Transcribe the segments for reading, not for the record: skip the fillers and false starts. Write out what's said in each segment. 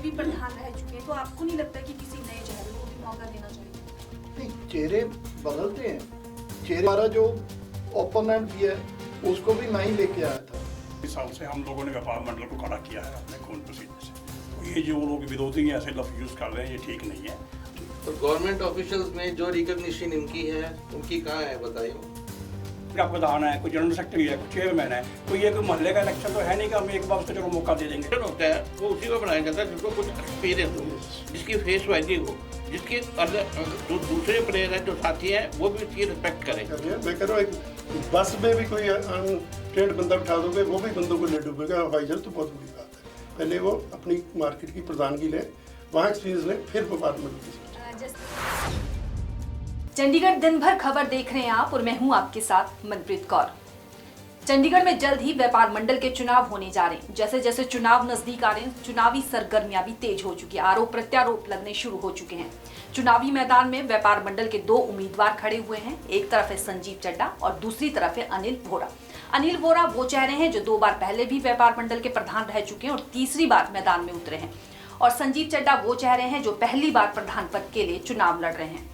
भी प्रधान रह चुके हैं, तो आपको नहीं लगता कि किसी नए चेहरे को भी मौका देना चाहिए? नहीं, चेहरे बदलते हैं। चेहरे हमारा जो ओपोनेंट भी है उसको भी मैं ही लेके आया था। इस साल से हम लोगों ने व्यापार मंडल को खड़ा किया है अपने खून पसीने से। तो ये जो लोग विरोधी ऐसे लफ्ज यूज कर रहे हैं, ये ठीक नहीं है। तो गवर्नमेंट ऑफिशियल्स में जो रिकॉग्निशन इनकी है, उनकी कहाँ है बताइए? क्या प्रधान है, कोई जनरल सेक्रेटरी है, कोई चेयरमैन है, कोई ये कोई मोहल्ले का इलेक्शन तो है नहीं कि हम एक बार उसको चलो मौका दे देंगे। जो होता है वो उसी को बनाया जाता है जिसको कुछ एक्सपीरियंस हो, जिसकी फेस वैल्यू हो, जिसके अंदर जो दूसरे प्लेयर हैं, जो साथी हैं, वो भी उसकी रिस्पेक्ट करें। मैं कह रहा हूँ एक बस में भी कोई अनट्रेंड बंदा बिठा दोगे, वो भी बंदों को ले डूबेगा। हवाई जहाज तो बहुत बुरी बात है। पहले वो अपनी मार्केट की प्रधानगी लें, वहाँ एक्सपीरियंस लें, फिर व्यापार मंडल की सोचें। चंडीगढ़ दिन भर खबर देख रहे हैं आप, और मैं हूं आपके साथ मनप्रीत कौर। चंडीगढ़ में जल्द ही व्यापार मंडल के चुनाव होने जा रहे हैं। जैसे जैसे चुनाव नजदीक आ रहे हैं, चुनावी सरगर्मियां भी तेज हो चुकी है, आरोप प्रत्यारोप लगने शुरू हो चुके हैं। चुनावी मैदान में व्यापार मंडल के 2 उम्मीदवार खड़े हुए हैं। एक तरफ है संजीव चड्ढा और दूसरी तरफ है अनिल वोरा। अनिल वोरा वो चेहरे हैं जो 2 बार पहले भी व्यापार मंडल के प्रधान रह चुके हैं और तीसरी बार मैदान में उतरे हैं। और संजीव चड्ढा वो चेहरे हैं जो पहली बार प्रधान पद के लिए चुनाव लड़ रहे हैं।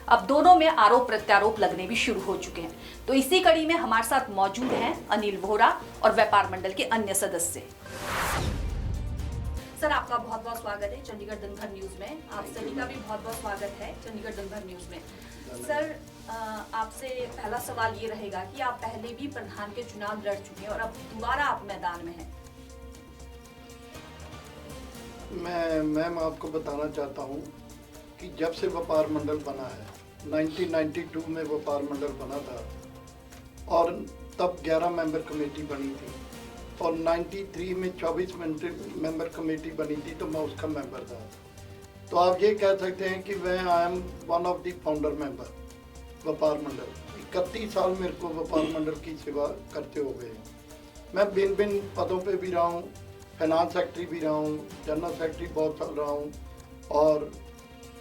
अब दोनों में आरोप प्रत्यारोप लगने भी शुरू हो चुके हैं। तो इसी कड़ी में हमारे साथ मौजूद हैं अनिल वोरा और व्यापार मंडल के अन्य सदस्य। सर, आपका बहुत बहुत स्वागत है चंडीगढ़ दिन भर न्यूज में। आप सभी का भी बहुत बहुत स्वागत है चंडीगढ़ दिन भर न्यूज में। सर, आपसे पहला सवाल ये रहेगा कि आप पहले भी प्रधान के चुनाव लड़ चुके हैं और अब दोबारा आप मैदान में हैं। मैं आपको बताना चाहता हूँ कि जब से व्यापार मंडल बना है, 1992 में व्यापार मंडल बना था और तब 11 मेंबर कमेटी बनी थी और 93 में 24 मेंबर कमेटी बनी थी, तो मैं उसका मेंबर था। तो आप ये कह सकते हैं कि मैं I am one of the founder member व्यापार मंडल। 31 साल मेरे को व्यापार मंडल की सेवा करते हो गए। मैं भिन्न भिन्न पदों पे भी रहा हूँ, फाइनेंस सेक्रेटरी भी रहा हूँ, जनरल सेक्रेटरी बहुत साल रहा हूँ और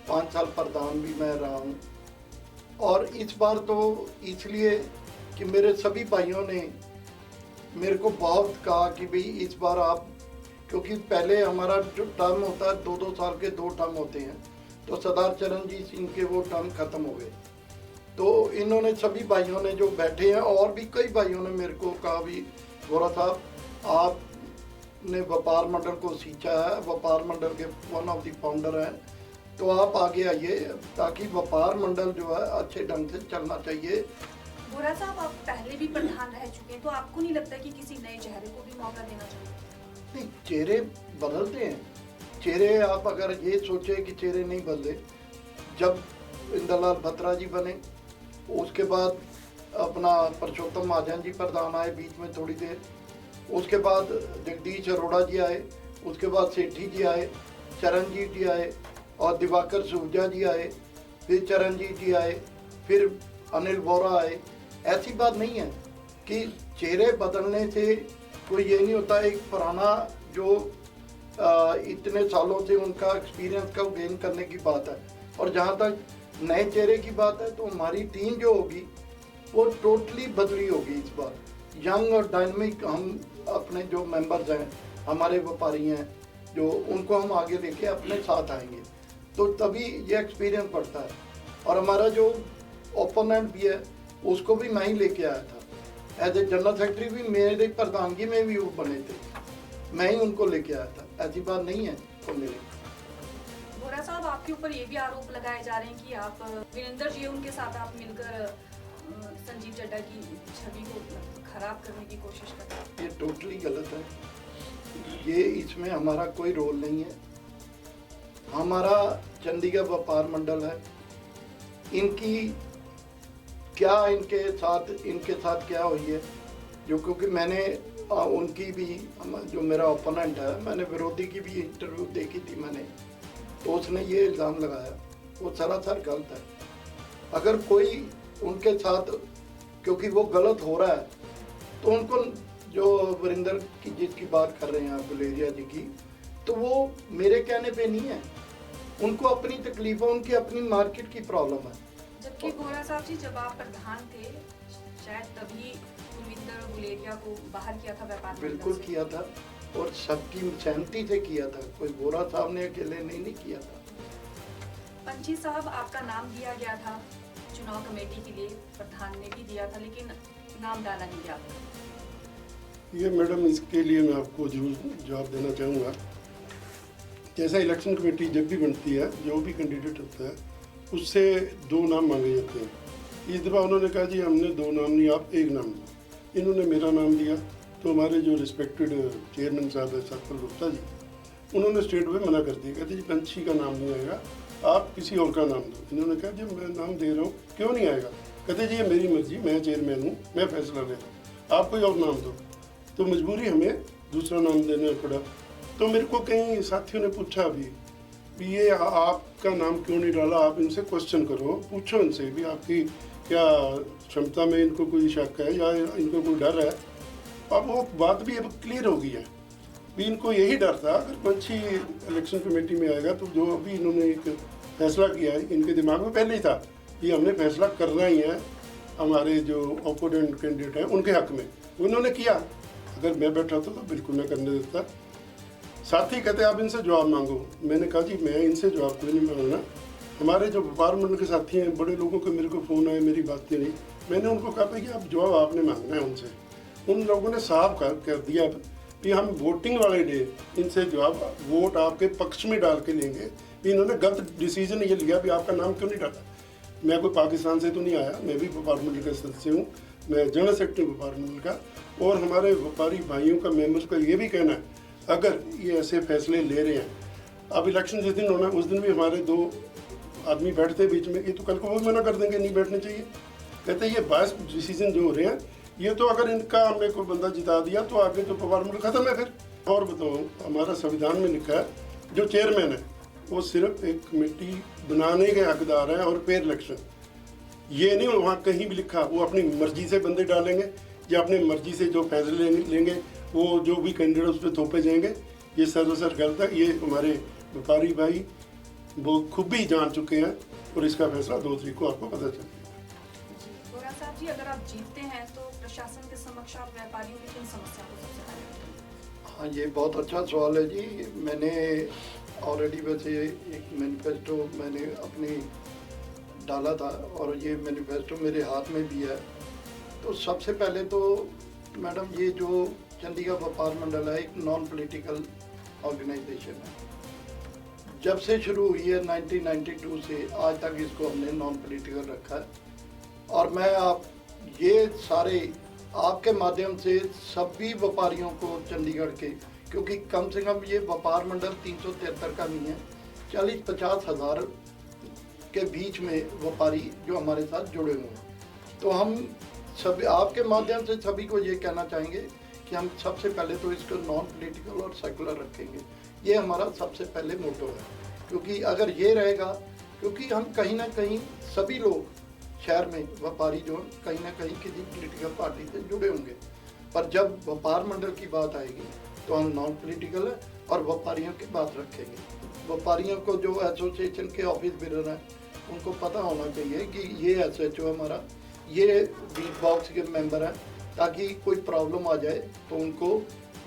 5 साल प्रधान भी मैं रहा हूँ। और इस बार तो इसलिए कि मेरे सभी भाइयों ने मेरे को बहुत कहा कि भाई इस बार आप, क्योंकि पहले हमारा जो टर्म होता है 2-2 साल के 2 टर्म होते हैं, तो सरदार चरणजीत सिंह के वो टर्म खत्म हो गए। तो इन्होंने सभी भाइयों ने जो बैठे हैं और भी कई भाइयों ने मेरे को कहा भी वोरा साहब आपने व्यापार मंडल को सींचा है, व्यापार मंडल के वन ऑफ द फाउंडर हैं, तो आप आगे आइए ताकि व्यापार मंडल जो है अच्छे ढंग से चलना चाहिए। वोरा साहब, आप पहले भी प्रधान रह चुके हैं, तो आपको नहीं लगता कि किसी नए चेहरे को भी मौका देना चाहिए? नहीं, चेहरे बदलते हैं। चेहरे आप अगर ये सोचे कि चेहरे नहीं बदले, जब इंद्रलाल बत्रा जी बने, उसके बाद अपना परसोत्तम महाजन जी प्रधान आए बीच में थोड़ी देर, उसके बाद जगदीश अरोड़ा जी आए, उसके बाद सेठी जी आए, चरणजीत जी आए और दिवाकर सूजा जी आए, फिर चरणजीत जी आए, फिर अनिल वोरा आए। ऐसी बात नहीं है कि चेहरे बदलने से कोई ये नहीं होता। एक पुराना जो इतने सालों से उनका एक्सपीरियंस का गेन करने की बात है। और जहाँ तक नए चेहरे की बात है, तो हमारी टीम जो होगी वो टोटली बदली होगी इस बार। यंग और डायनामिक हम अपने जो मेंबर्स हैं, हमारे व्यापारी हैं, जो उनको हम आगे लेके अपने साथ आएंगे, तो तभी ये एक्सपीरियंस बढ़ता है। और हमारा जो ओपोनेंट भी है उसको भी मैं ही लेके आया था। एज ए जनरल सेक्रेटरी भी मेरे प्रधानगी में भी वो बने थे, मैं ही उनको लेके आया था। ऐसी बात नहीं है तो मेरे। वोरा साहब, आपके ऊपर ये भी आरोप लगाए जा रहे हैं कि आप वीरेंद्र जी उनके साथ आप मिलकर संजीव चड्ढा की छवि को खराब करने की कोशिश कर रहे हैं। ये टोटली गलत है। ये इसमें हमारा कोई रोल नहीं है। हमारा चंडीगढ़ व्यापार मंडल है। इनकी क्या इनके साथ क्या हुई है, जो क्योंकि मैंने उनकी भी, जो मेरा ओपोनेंट है, मैंने विरोधी की भी इंटरव्यू देखी थी मैंने, तो उसने ये इल्ज़ाम लगाया, वो सरासर गलत है। अगर कोई उनके साथ, क्योंकि वो गलत हो रहा है, तो उनको, जो वीरेंद्र की जिसकी बात कर रहे हैं आप, गुलेरिया जी की, तो वो मेरे कहने पे नहीं है। उनको अपनी तकलीफ है, उनकी अपनी मार्केट की प्रॉब्लम है। जबकि वोरा साहब जी, जब आप प्रधान थे, शायद तभी कुलविंदर गुलेरिया को बाहर किया था व्यापार मंडल से। बिल्कुल किया था। और सबकी सहमति से किया था। कोई वोरा साहब ने अकेले नहीं किया था। पंची साहब, आपका नाम दिया गया था चुनाव कमेटी के लिए, प्रधान ने भी दिया था, लेकिन नाम डाला नहीं गया था। ये मैडम, इसके लिए मैं आपको जरूर जवाब देना चाहूँगा। जैसा इलेक्शन कमेटी जब भी बनती है, जो भी कैंडिडेट होता है उससे 2 नाम मांगे जाते हैं। इस दफ़ा उन्होंने कहा जी हमने 2 नाम नहीं, आप 1 नाम दो। इन्होंने मेरा नाम दिया, तो हमारे जो रिस्पेक्टेड चेयरमैन साहब है सतपाल गुप्ता जी, उन्होंने स्ट्रेट वे मना कर दिया। कहते जी पंछी का नाम नहीं आएगा, आप किसी और का नाम दो। इन्होंने कहा जी मैं नाम दे रहा हूँ, क्यों नहीं आएगा? कहते जी ये मेरी मर्जी, मैं चेयरमैन हूँ, मैं फैसला ले रहा हूँ, आप कोई और नाम दो। तो मजबूरी हमें दूसरा नाम देना पड़ा। तो मेरे को कई साथियों ने पूछा भी ये आपका नाम क्यों नहीं डाला, आप इनसे क्वेश्चन करो, पूछो इनसे भी आपकी क्या क्षमता में इनको कोई शक है या इनको कोई डर है। अब वो बात भी अब क्लियर हो गई है। भी इनको यही डर था अगर पंछी इलेक्शन कमेटी में आएगा तो जो अभी इन्होंने एक फैसला किया है, इनके दिमाग में पहले ही था कि हमने फैसला करना ही है हमारे जो ओपोनेंट कैंडिडेट हैं उनके हक में। उन्होंने किया, अगर मैं बैठा था तो बिल्कुल मैं करने देता। साथ ही कहते आप इनसे जवाब मांगो। मैंने कहा जी मैं इनसे जवाब कोई नहीं मांगना। हमारे जो व्यापार मंडल के साथी हैं, बड़े लोगों के मेरे को फ़ोन आए, मेरी बातें नहीं, मैंने उनको कहा कि आप जवाब आपने मांगना है उनसे। उन लोगों ने साफ कर दिया कि हम वोटिंग वाले डे इनसे जवाब वोट आपके पक्ष में डाल के लेंगे। इन्होंने गलत डिसीजन ये लिया भी आपका नाम क्यों नहीं डाला। मैं कोई पाकिस्तान से तो नहीं आया, मैं भी व्यापार मंडल का सदस्य हूँ, मैं जनरल सेक्रेटरी व्यापार मंडल का। और हमारे व्यापारी भाइयों का, मेंबर्स का ये भी कहना है अगर ये ऐसे फैसले ले रहे हैं, अब इलेक्शन जिस दिन होना उस दिन भी हमारे 2 आदमी बैठते बीच में, ये तो कल को वो मना कर देंगे नहीं बैठने चाहिए। कहते ये बायस डिसीजन जो हो रहे हैं, ये तो अगर इनका हमने कोई बंदा जिता दिया तो आगे तो व्यापार मंडल खत्म है फिर। और बताओ, हमारा संविधान में लिखा है जो चेयरमैन है वो सिर्फ एक कमेटी बनाने के हकदार हैं और फेयर इलेक्शन। ये नहीं वहाँ कहीं भी लिखा वो अपनी मर्जी से बंदे डालेंगे या अपनी मर्जी से जो फैसले लेंगे वो जो भी कैंडिडेट उस पर थोपे जाएंगे। ये सरासर गलत है। ये हमारे व्यापारी भाई वो खुद भी जान चुके हैं और इसका फैसला 2 तारीख को आपको पता चलेगा। वोरा साहब जी, अगर आप जीतते हैं तो प्रशासन के समक्ष आप व्यापारियों की किन समस्याओं को सबसे पहले रखेंगे? हाँ, ये बहुत अच्छा सवाल है जी। मैंने ऑलरेडी वैसे एक मैनिफेस्टो मैंने अपनी डाला था और ये मैनिफेस्टो मेरे हाथ में भी है। तो सबसे पहले तो मैडम, ये जो चंडीगढ़ व्यापार मंडल है एक नॉन पॉलिटिकल ऑर्गेनाइजेशन है। जब से शुरू हुई है 1992 से आज तक इसको हमने नॉन पॉलिटिकल रखा है। और मैं ये सारे आपके माध्यम से सभी व्यापारियों को चंडीगढ़ के, क्योंकि कम से कम ये व्यापार मंडल 373 का नहीं है, 40-50 हज़ार के बीच में व्यापारी जो हमारे साथ जुड़े हुए हैं। तो हम सभी आपके माध्यम से सभी को ये कहना चाहेंगे कि हम सबसे पहले तो इसको नॉन पॉलिटिकल और सेकुलर रखेंगे। ये हमारा सबसे पहले मोटो है, क्योंकि अगर ये रहेगा, क्योंकि हम कहीं ना कहीं सभी लोग शहर में व्यापारी जो कहीं ना कहीं किसी पॉलिटिकल पार्टी से जुड़े होंगे, पर जब व्यापार मंडल की बात आएगी तो हम नॉन पॉलिटिकल है और व्यापारियों की बात रखेंगे। व्यापारियों को जो एसोसिएशन के ऑफिस बिरर हैं उनको पता होना चाहिए कि ये SHO हमारा, ये बीट बॉक्स के मेंबर हैं, ताकि कोई प्रॉब्लम आ जाए तो उनको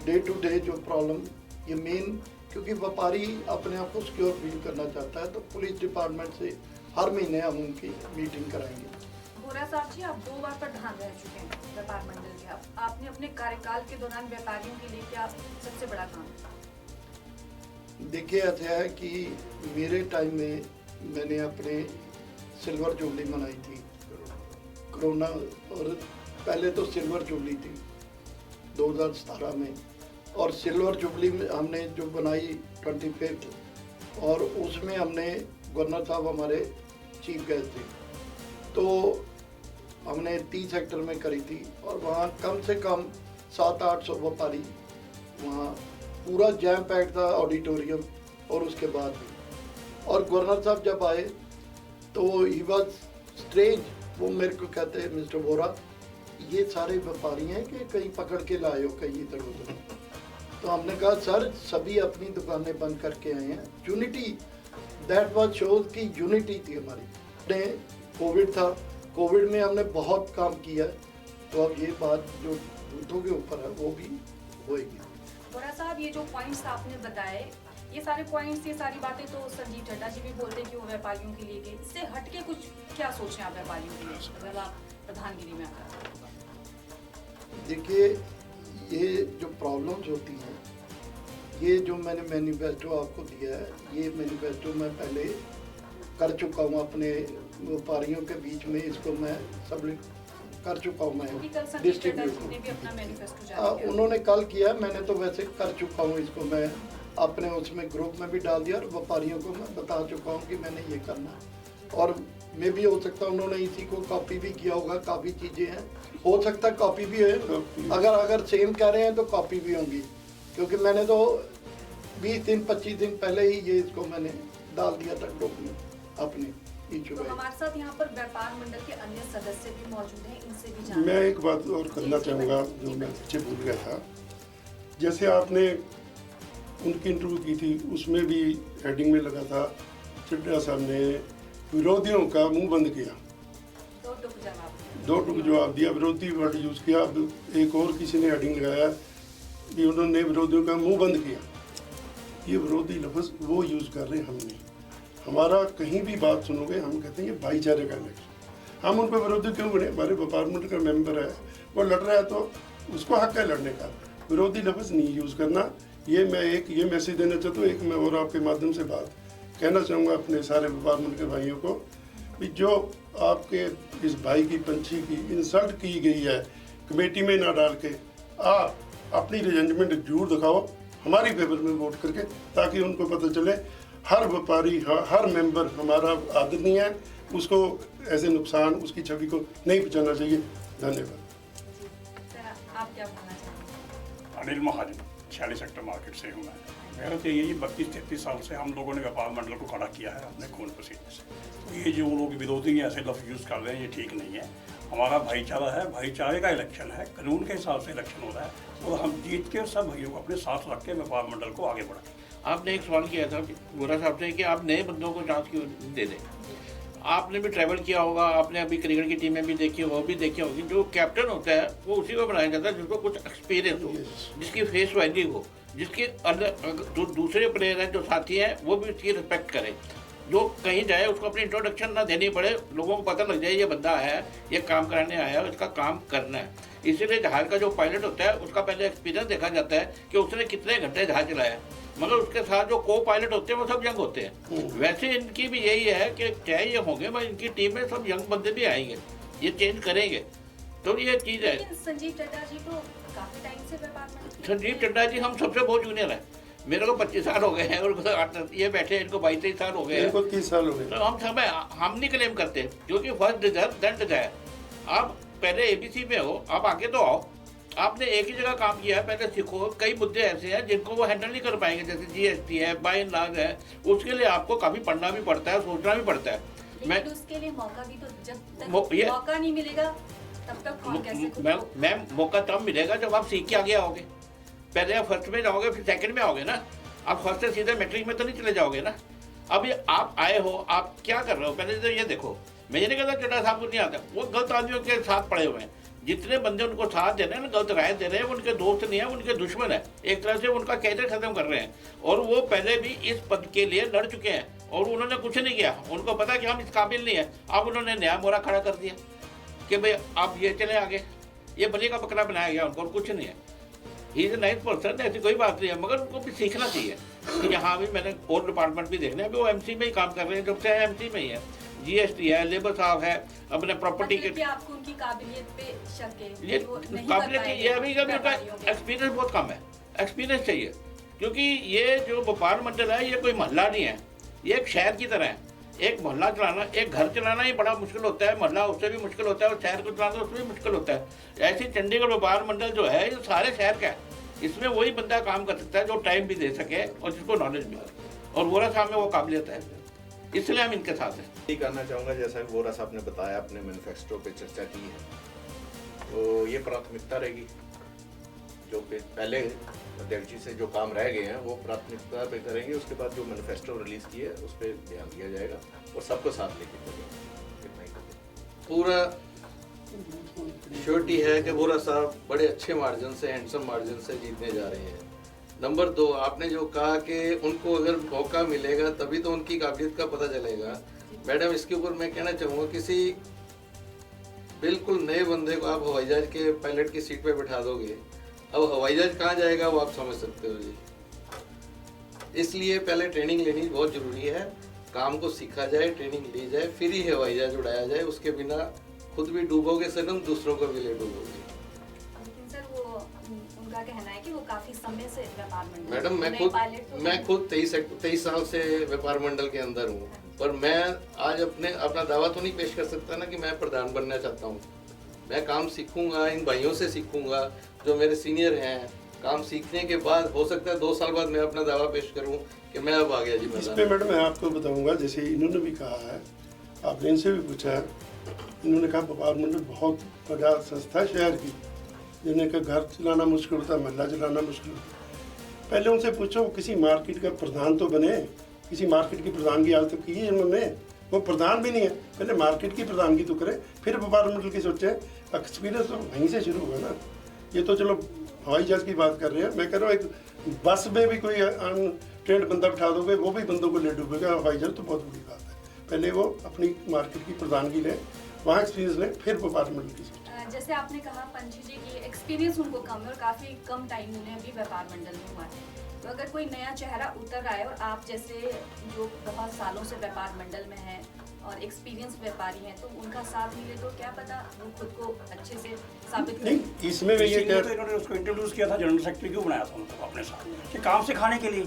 डे टू डे जो प्रॉब्लम ये मेन, क्योंकि व्यापारी अपने आप को सिक्योर फील करना चाहता है, तो पुलिस डिपार्टमेंट से हर महीने हम उनकी मीटिंग कराएंगे। वोरा साहब जी, आप 2 बार प्रधान रह चुके हैं व्यापार मंडल के। आपने अपने कार्यकाल के दौरान व्यापारियों के लिए क्या सबसे बड़ा काम था? देखिए, ऐसा है कि मेरे टाइम में मैंने अपने सिल्वर जुबली मनाई थी कोरोना, और पहले तो सिल्वर जुबली थी 2017 में, और सिल्वर जुबली में हमने जो बनाई 25th, और उसमें हमने गवर्नर साहब हमारे चीफ गेस्ट थे, तो हमने 30 सेक्टर में करी थी। और वहाँ कम से कम 700-800 व्यापारी, वहाँ पूरा जैम पैक था ऑडिटोरियम, और उसके बाद भी। और गवर्नर साहब जब आए तो ही वॉज स्ट्रेंज। वो मेरे को कहते हैं, मिस्टर वोरा, ये सारे व्यापारी हैं कि कहीं पकड़ के लाए हो कहीं इधर उधर। तो हमने कहा सर, सभी अपनी दुकानें बंद करके आए हैं। यूनिटी, दैट वाज शोज की यूनिटी थी हमारी। कोविड था, कोविड में हमने बहुत काम किया, तो अब ये बात जो बूथों के ऊपर है वो भी होएगी। वोरा साहब, ये जो पॉइंट्स आपने बताए, ये सारे पॉइंट्स, ये सारी बातें तो संजीव चड्ढा जी भी बोलते हैं कि वो व्यापारियों के लिए, कि इससे हटके कुछ क्या सोच रहे हैं आप व्यापारियों के लिए अगर आप प्रधानगिरी में आकर? देखिए, ये जो प्रॉब्लम्स होती हैं, ये जो मैंने मैनिफेस्टो आपको दिया है, ये मैनिफेस्टो मैं पहले कर चुका हूँ अपने व्यापारियों के बीच में, इसको मैं सबमिट कर चुका हूँ मैं क्योंकि कल संजीव चड्ढा जी डिस्ट्रीब्यूट ने भी अपना मैनिफेस्टो जारी किया। उन्होंने कल किया, मैंने तो वैसे कर चुका हूँ, इसको मैं अपने उसमें ग्रुप में भी डाल दिया और व्यापारियों को मैं बता चुका हूँ कि मैंने ये करना है। और मे भी हो सकता है उन्होंने इसी को कॉपी भी किया होगा, काफ़ी चीज़ें हैं, हो सकता है कॉपी भी है, अगर सेम कह रहे हैं तो कॉपी भी होंगी, क्योंकि मैंने तो 20 दिन 25 दिन पहले ही ये इसको मैंने डाल दिया था ग्रुप में अपने इशू तो में। हमारे साथ यहाँ पर व्यापार मंडल के अन्य सदस्य भी मौजूद हैं, इनसे भी जानते मैं हैं। एक बात और करना चाहूँगा जो मैं पीछे भूल गया था। जैसे आपने उनकी इंटरव्यू की थी, उसमें भी हेडिंग में लगा था चड्ढा साहब ने विरोधियों का मुंह बंद किया, दो टुक जवाब दिया, विरोधी वर्ड यूज़ किया। अब एक और किसी ने हेडिंग लगाया कि उन्होंने विरोधियों का मुंह बंद किया। ये विरोधी लफ्ज़ वो यूज़ कर रहे हैं, हम नहीं। हमारा कहीं भी बात सुनोगे हम कहते हैं ये भाईचारे का इलेक्शन। हम उन पर विरोधी क्यों बने? हमारे व्यापार मंडल का मेंबर है, वो लड़ रहा है तो उसको हक है लड़ने का। विरोधी लफ्ज़ नहीं यूज़ करना। ये मैं एक ये मैसेज देना चाहता हूँ। एक मैं और आपके माध्यम से बात कहना चाहूँगा अपने सारे व्यापार मंडल के भाइयों को कि जो आपके इस भाई की पंछी की इंसल्ट की गई है कमेटी में ना डाल के, आप अपनी रिजेंटमेंट जरूर दिखाओ हमारी फेवर में वोट करके, ताकि उनको पता चले हर व्यापारी हर मेंबर हमारा आदरणीय है, उसको ऐसे नुकसान उसकी छवि को नहीं पहुँचाना चाहिए। धन्यवाद। आप क्या बोलना चाहेंगे? अनिल महाजन, 46 सेक्टर मार्केट से हूँ मैं। मेरा तो यही 32-33 साल से हम लोगों ने व्यापार मंडल को खड़ा किया है अपने खून पसीने से। तो ये जो लोग विरोधी ऐसे लफ्ज़ यूज़ कर रहे हैं, ये ठीक नहीं है। हमारा भाईचारा है, भाईचारे का इलेक्शन है, कानून के हिसाब से इलेक्शन हो रहा है और हम जीत के सब भाइयों को अपने साथ रख के व्यापार मंडल को आगे बढ़ाएं। आपने एक सवाल किया था वोरा साहब से कि आप नए बंदों को चांस क्यों दे दें। आपने भी ट्रैवल किया होगा, आपने अभी क्रिकेट की टीमें भी देखी होगी, वो भी देखी होगी। जो कैप्टन होता है वो उसी को बनाया जाता है जिसको कुछ एक्सपीरियंस हो, जिसकी फेस वैल्यू हो, जिसके अंदर जो दूसरे प्लेयर हैं, जो साथी हैं, वो भी उसकी रिस्पेक्ट करें। जो कहीं जाए उसको अपनी इंट्रोडक्शन ना देनी पड़े, लोगों को पता लग जाए ये बंदा है, ये काम कराने आया है, इसका काम करना है। इसीलिए जहाज का जो पायलट होता है उसका पहले एक्सपीरियंस देखा जाता है कि उसने कितने घंटे जहाज चलाया, मगर उसके साथ जो को पायलट होते हैं वो सब यंग होते हैं। वैसे इनकी भी यही है कि चाहे ये होंगे मगर इनकी टीम में सब यंग बंदे भी आएंगे, ये चेंज करेंगे। तो ये चीज़ है। लेकिन संजीव चड्ढा जी तो काफी टाइम से व्यापार मंडल। संजीव चड्ढा जी हम सबसे बहुत जूनियर है। मेरे को 25 साल हो गए हैं और ये बैठे हैं, इनको 22-23 साल हो गए हैं। इनको 30 साल हो गए। तो हम सब हम नहीं क्लेम करते, क्योंकि फर्स्ट डिजर्व देन डिजायर। आप पहले एबीसी में हो, आप आगे तो आओ। आपने एक ही जगह काम किया है, पहले सीखो। कई मुद्दे ऐसे हैं जिनको वो हैंडल नहीं कर पाएंगे, जैसे जीएसटी है, बाय एंड लार्ज है, उसके लिए आपको काफ़ी पढ़ना भी पड़ता है, सोचना भी पड़ता है। लेकिन उसके लिए मौका भी तो, जब तक मौका नहीं मिलेगा तब तक कौन कैसे खुद को- मैम मौका तब मिलेगा जब आप सीख के आगे आओगे। पहले आप फर्स्ट में जाओगे, फिर सेकंड में आओगे ना। आप फर्स्ट से सीधे मैट्रिक में तो नहीं चले जाओगे ना। अब ये आप आए हो, आप क्या कर रहे हो, पहले तो ये देखो। मैं ये नहीं कहता चड्ढा साहब को नहीं आता, वो गलत आदमियों के साथ पड़े हुए हैं। जितने बंदे उनको साथ दे रहे हैं, गलत राय दे रहे हैं, उनके दोस्त नहीं है, उनके दुश्मन है। एक तरह से उनका कैरियर खत्म कर रहे हैं। और वो पहले भी इस पद के लिए लड़ चुके हैं और उन्होंने कुछ नहीं किया। उनको पता कि हम इस काबिल नहीं है। अब उन्होंने नया मोरा खड़ा कर दिया कि भाई आप ये चले आगे। ये बलि का बकरा बनाया गया उनको, और कुछ नहीं है। He is a nice person, ऐसी कोई बात नहीं है, मगर उनको भी सीखना चाहिए कि यहाँ भी मैंने और डिपार्टमेंट भी देखने हैं। अभी वो एमसी में ही काम कर रहे हैं, जब से एमसी में ही है। जीएसटी है, लेबर साहब है, अपने प्रॉपर्टी के। आपको उनकी काबिलियत पे शक है? ये वो नहीं कर काबिलियत पाएंगे ये अभी उनका व्यापारियों के। एक्सपीरियंस बहुत कम है। एक्सपीरियंस चाहिए, क्योंकि ये जो व्यापार मंडल है ये कोई मोहल्ला नहीं है, ये एक शहर की तरह है। एक मोहल्ला चलाना, एक घर चलाना ही बड़ा मुश्किल होता है, मोहल्ला उससे भी मुश्किल होता है, और शहर को चलाना उससे भी मुश्किल होता है। ऐसे चंडीगढ़ व्यापार मंडल जो है ये सारे शहर का है। इसमें वही बंदा काम कर सकता है जो टाइम भी दे सके और जिसको नॉलेज भी हो, और वोरा साहब में वो काबिलियत है, इसलिए हम इनके साथ हैं। ये करना चाहूँगा, जैसा वोरा साहब ने बताया, अपने मैनिफेस्टो पे चर्चा की है, तो ये प्राथमिकता रहेगी। जो पहले अध्यक्ष जी से जो काम रह गए हैं वो प्राथमिकता पे करेंगे। उसके बाद जो मैनिफेस्टो रिलीज किए उस पर ध्यान दिया जाएगा और सबको साथ लेके चलेंगे। इतना ही करेंगे। पूरा श्योरिटी है कि वोरा साहब बड़े अच्छे मार्जिन से, हैंडसम मार्जिन से जीतने जा रहे हैं। नंबर 2, आपने जो कहा कि उनको अगर मौका मिलेगा तभी तो उनकी काबिलियत का पता चलेगा। मैडम, इसके ऊपर मैं कहना चाहूँगा, किसी बिल्कुल नए बंदे को आप हवाई जहाज के पायलट की सीट पे बैठा दोगे, अब हवाई जहाज कहाँ जाएगा वो आप समझ सकते हो जी। इसलिए पहले ट्रेनिंग लेनी बहुत जरूरी है, काम को सीखा जाए, ट्रेनिंग ली जाए, फिर ही हवाई जहाज उड़ाया जाए। उसके बिना खुद भी डूबोगे सनम, दूसरों को भी ले डूबोगे। लेकिन सर वो उनका कहना है कि वो काफी समय से व्यापार मंडल, मैडम, मैं खुद 23 साल से व्यापार मंडल के अंदर हूँ, पर मैं आज अपना दावा तो नहीं पेश कर सकता ना कि मैं प्रधान बनना चाहता हूँ। मैं काम सीखूंगा, इन भाइयों से सीखूंगा जो मेरे सीनियर हैं। काम सीखने के बाद हो सकता है 2 साल बाद मैं अपना दावा पेश करूं कि मैं अब आ गया जी इस मैदान। पे मैडम मैं आपको बताऊंगा, जैसे इन्होंने भी कहा है, आपने इनसे भी पूछा है, इन्होंने कहा व्यापार मंडल बहुत बड़ा संस्था है शहर की, जिन्हें का घर चलाना मुश्किल होता है, महल्ला चलाना मुश्किल होता है। पहले उनसे पूछो किसी मार्केट का प्रधान तो बने, किसी मार्केट की प्रधानगी आज तक की है इन्होंने? वो प्रधान भी नहीं है, पहले मार्केट की प्रधानगी तो करे, फिर व्यापार मंडल की सोचे। एक्सपीरियंस तो वहीं से शुरू होगा ना। ये तो चलो हवाई जहाज की बात कर रहे हैं, मैं कह रहा हूँ एक बस में भी कोई अनट्रेंड बंदा बिठा दोगे, वो भी बंदों को ले डूबेगा। हवाई जहाज तो बहुत बड़ी बात है। पहले वो अपनी मार्केट की प्रधानगी लें, वहाँ एक्सपीरियंस लें, फिर व्यापार मंडल की सोचें। जैसे आपने कहा पंछी जी की एक्सपीरियंस उनको कम है और काफी कम टाइम उन्हें अभी व्यापार मंडल में हुआ है, तो अगर कोई नया चेहरा उतर आए और आप जैसे जो बहुत सालों से व्यापार मंडल में हैं और एक्सपीरियंस व्यापारी हैं, तो उनका साथ मिले तो क्या पता वो खुद को अच्छे से साबित नहीं, करें। इसमें मैं ये इसीलिए कह तो इन्होंने उसको इंट्रोड्यूस किया था, जनरल सेक्रेटरी क्यों बनाया था उनको अपने साथ कि काम सिखाने के लिए।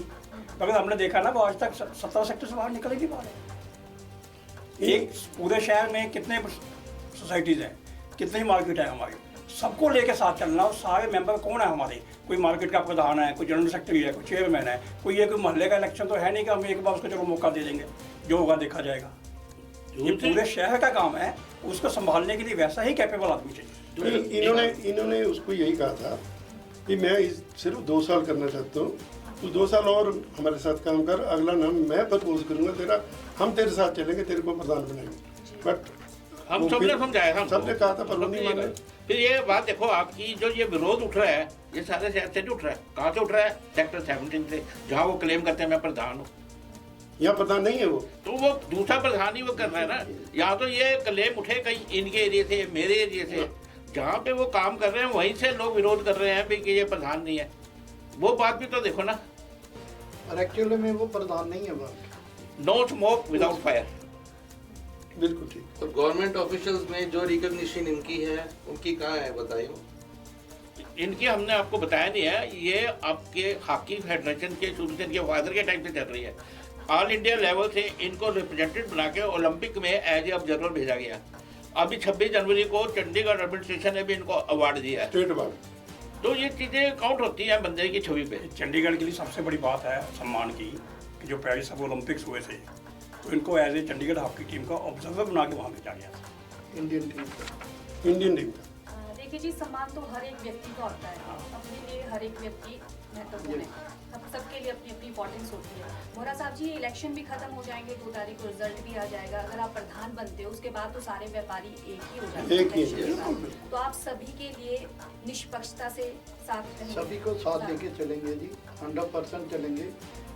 अगर हमने देखा ना वो आज तक 17 सेक्टर से बाहर निकल ही नहीं पा रहे। एक पूरे शहर में कितने सोसाइटीज़ हैं, कितनी मार्केट है हमारी, सबको लेके साथ चलना। और सारे मेंबर कौन है हमारे, कोई मार्केट का प्रधान है, कोई जनरल सेक्रेटरी है, कोई चेयरमैन है, कोई मोहल्ले का इलेक्शन तो है नहीं कि हम एक बार उसको चलो मौका दे देंगे, जो होगा देखा जाएगा। ये पूरे शहर का काम है, उसको संभालने के लिए वैसा ही कैपेबल आदमी चाहिए। इन्होंने उसको यही कहा था कि मैं सिर्फ 2 साल करना चाहता हूँ, तो 2 साल और हमारे साथ काम कर, अगला नाम मैं प्रपोज करूँगा तेरा, हम तेरे साथ चलेंगे, तेरे को प्रधान बनाएंगे। बट हम सबने समझाया था, सबने कहा था, पर वो नहीं माने। फिर ये बात देखो, आपकी जो ये विरोध उठ रहा है, ये सारे शहर से नहीं उठ रहा है। कहाँ से उठ रहा है? सेक्टर 17 से, जहाँ वो क्लेम करते हैं मैं प्रधान हूँ। यहाँ प्रधान नहीं है वो, तो वो दूसरा प्रधान ही वो कर रहा है ना। यहाँ तो ये क्लेम उठे कहीं इनके एरिया से, मेरे एरिया से, जहाँ पे वो काम कर रहे हैं वहीं से लोग विरोध कर रहे हैं भी कि ये प्रधान नहीं है। वो बात भी तो देखो ना। और एक्चुअली में वो प्रधान नहीं है वहाँ। No smoke without fire. बिल्कुल ठीक। और गवर्नमेंट ऑफिशियल्स में जो रिकॉग्निशन इनकी है, उनकी कहाँ है बताइए? इनकी हमने आपको बताया नहीं है, ये आपके हॉकी फेडरेशन के शुरू से, इनके फादर के टाइम से चल रही है। ऑल इंडिया लेवल से इनको रिप्रेजेंटेटिव बना के ओलंपिक में एज ए ऑब्जर्वर भेजा गया। अभी 26 जनवरी को चंडीगढ़ एडमिनिस्ट्रेशन ने भी इनको अवार्ड दिया है। State award. तो ये चीज़ें काउंट होती हैं बंदे की छवि पे। चंडीगढ़ के लिए सबसे बड़ी बात है सम्मान की कि जो पेरिस अब ओलंपिक्स हुए थे, तो इनको as a Chandigarh hockey team का ऑब्जर्वर बना के वहाँ भेजा गया था। इंडियन टीम का। इंडियन टीम का। देखिए जी, सम्मान तो हर एक व्यक्ति का होता है, अपने लिए हर एक व्यक्ति महत्वपूर्ण है, सब सबके लिए अपनी अपनी इंपॉर्टेंस होती है। मोहरा साहब जी, इलेक्शन भी खत्म हो जाएंगे, 2 तारीख को रिजल्ट भी आ जाएगा। अगर आप प्रधान बनते हो उसके बाद तो सारे व्यापारी एक ही हो जाते हैं एक ही, इलेक्शन के बाद। तो आप सभी के लिए निष्पक्षता से साथ रहेंगे? सभी को साथ लेके चलेंगे जी, 100% चलेंगे।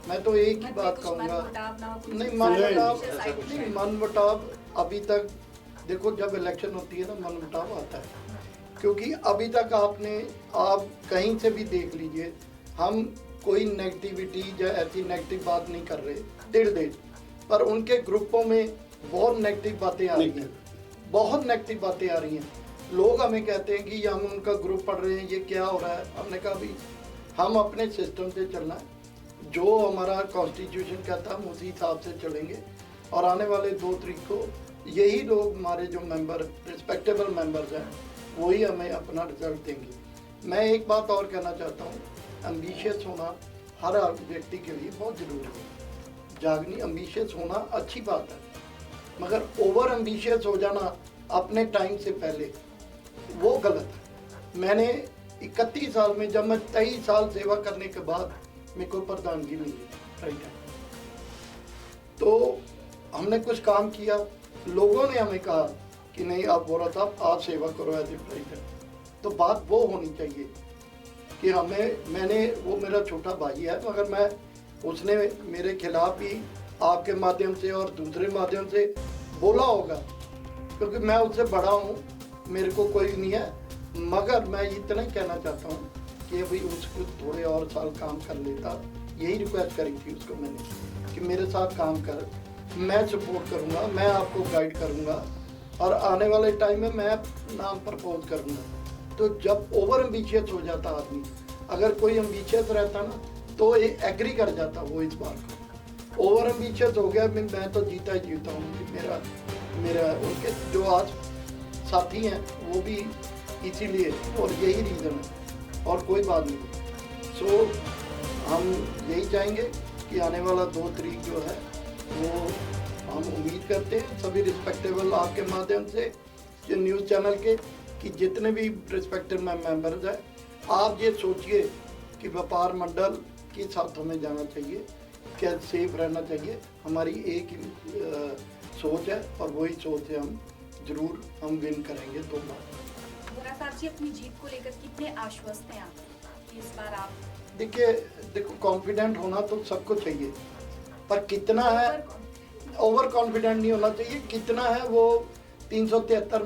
मैं तो एक ही बात कहूँगा, नहीं मनमुटाव अभी तक देखो, जब इलेक्शन होती है ना मनमुटाव आता है, क्योंकि अभी तक आप कहीं से भी देख लीजिए, हम कोई नेगेटिविटी या ऐसी नेगेटिव बात नहीं कर रहे दिल, पर उनके ग्रुपों में बहुत नेगेटिव बातें आ रही हैं, बहुत नेगेटिव बातें आ रही हैं। लोग हमें कहते हैं कि हम उनका ग्रुप पढ़ रहे हैं, ये क्या हो रहा है। हमने कहा भी हम अपने सिस्टम से चलना है, जो हमारा कॉन्स्टिट्यूशन कहता है हम उसी हिसाब से चलेंगे, और आने वाले 2 तारीख को यही लोग हमारे जो मेंबर रिस्पेक्टेबल मेंबर्स हैं वही हमें अपना रिजल्ट देंगे। मैं एक बात और कहना चाहता हूँ, एम्बिशियस होना हर व्यक्ति के लिए बहुत ज़रूरी है। जागनी एम्बिशियस होना अच्छी बात है, मगर ओवर एम्बिशियस हो जाना अपने टाइम से पहले वो गलत है। मैंने 31 साल में, जब मैं 23 साल सेवा करने के बाद मेरे को प्रधानगी मिली राइट है, तो हमने कुछ काम किया, लोगों ने हमें कहा कि नहीं आप बोरा साहब आप सेवा करो एज ए प्रेसिडेंट, तो बात वो होनी चाहिए। कि मैंने वो मेरा छोटा भाई है, मगर मैं उसने मेरे खिलाफ भी आपके माध्यम से और दूसरे माध्यम से बोला होगा, क्योंकि मैं उससे बड़ा हूँ, मेरे को कोई नहीं है। मगर मैं इतना ही कहना चाहता हूँ कि अभी उसको थोड़े और साल काम कर लेता, यही रिक्वेस्ट करी थी उसको मैंने कि मेरे साथ काम कर, मैं सपोर्ट करूँगा, मैं आपको गाइड करूँगा और आने वाले टाइम में मैं नाम प्रपोज करूँगा। तो जब ओवर एम्बिशियस हो जाता आदमी, अगर कोई एम्बिशियस रहता ना तो ये एग्री कर जाता वो इस बात को। ओवर एम्बिशियस हो गया, मैं तो जीता ही जीता हूँ कि मेरा उनके जो आज साथी हैं वो भी इसीलिए, और यही रीज़न है और कोई बात नहीं। सो हम यही चाहेंगे कि आने वाला 2 तारीख जो है वो हम उम्मीद करते हैं सभी रिस्पेक्टेबल आपके माध्यम से जो न्यूज़ चैनल के कि जितने भी रिस्पेक्टेड मेंबर्स हैं, आप ये सोचिए कि व्यापार मंडल किस हाथों में जाना चाहिए, क्या सेफ रहना चाहिए। हमारी एक ही सोच है और वही सोच है, हम विन करेंगे 2 बार। वोरा साहब जी, अपनी जीत को लेकर कितने आश्वस्त हैं आप कि इस बार आप? देखो कॉन्फिडेंट होना तो सबको चाहिए, पर कितना है, ओवर कॉन्फिडेंट नहीं होना चाहिए। कितना है वो 373